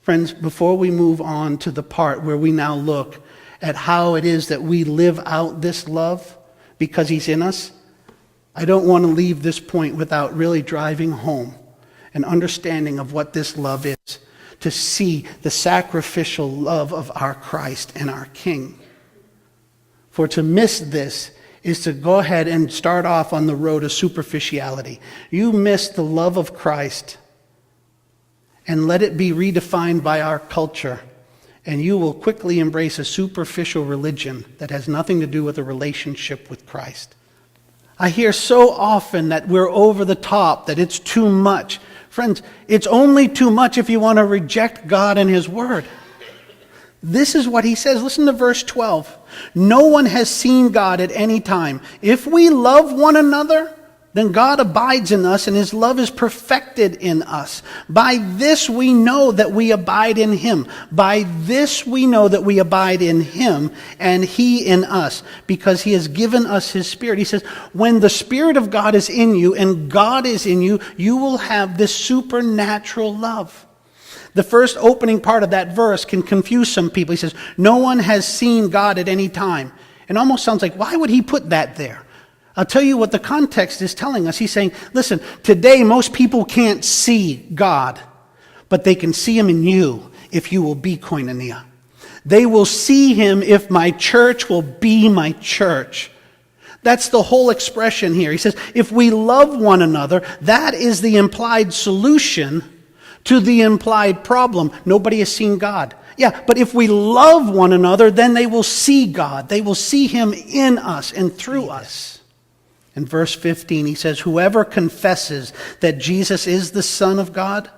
Friends, before we move on to the part where we now look at how it is that we live out this love because he's in us, I don't want to leave this point without really driving home an understanding of what this love is, to see the sacrificial love of our Christ and our King. For to miss this is to go ahead and start off on the road of superficiality. You miss the love of Christ and let it be redefined by our culture, and you will quickly embrace a superficial religion that has nothing to do with a relationship with Christ. I hear so often that we're over the top, that it's too much. Friends, it's only too much if you want to reject God and his word. This is what he says. Listen to verse 12. No one has seen God at any time. If we love one another, then God abides in us and his love is perfected in us. By this we know that we abide in him. By this we know that we abide in him and he in us, because he has given us his Spirit. He says, when the Spirit of God is in you and God is in you, you will have this supernatural love. The first opening part of that verse can confuse some people. He says, no one has seen God at any time. It almost sounds like, why would he put that there? I'll tell you what the context is telling us. He's saying, listen, today most people can't see God, but they can see him in you if you will be Koinonia. They will see him if my church will be my church. That's the whole expression here. He says, if we love one another, that is the implied solution to the implied problem. Nobody has seen God. Yeah, but if we love one another, then they will see God. They will see him in us and through us. In verse 15, he says, whoever confesses that Jesus is the Son of God,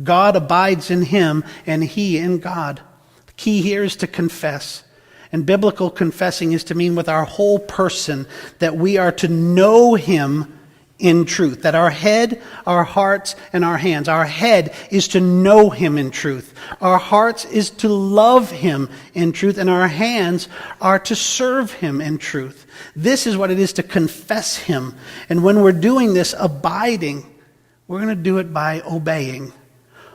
God abides in him and he in God. The key here is to confess. And biblical confessing is to mean with our whole person that we are to know him in truth. That our head, our hearts, and our hands. Our head is to know him in truth. Our hearts is to love him in truth. And our hands are to serve him in truth. This is what it is to confess him. And when we're doing this, abiding, we're going to do it by obeying.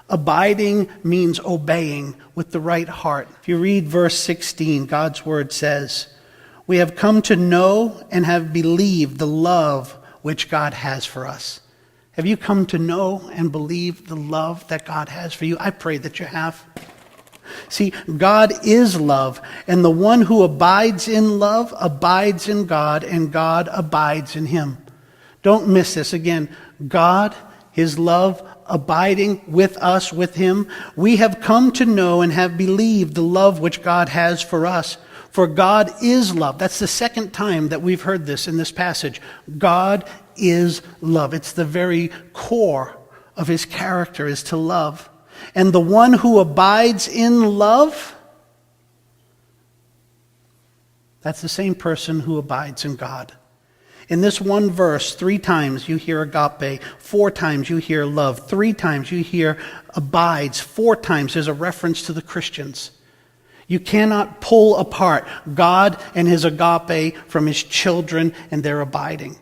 Abiding means obeying with the right heart. If you read verse 16, God's word says, we have come to know and have believed the love which God has for us. Have you come to know and believe the love that God has for you? I pray that you have. See, God is love, and the one who abides in love abides in God, and God abides in him. Don't miss this. Again, God, his love, abiding with us, with him. We have come to know and have believed the love which God has for us. For God is love. That's the second time that we've heard this in this passage. God is love. It's the very core of his character, is to love. And the one who abides in love, that's the same person who abides in God. In this one verse, 3 times you hear agape, 4 times you hear love, 3 times you hear abides, 4 times there's a reference to the Christians. You cannot pull apart God and his agape from his children and their abiding.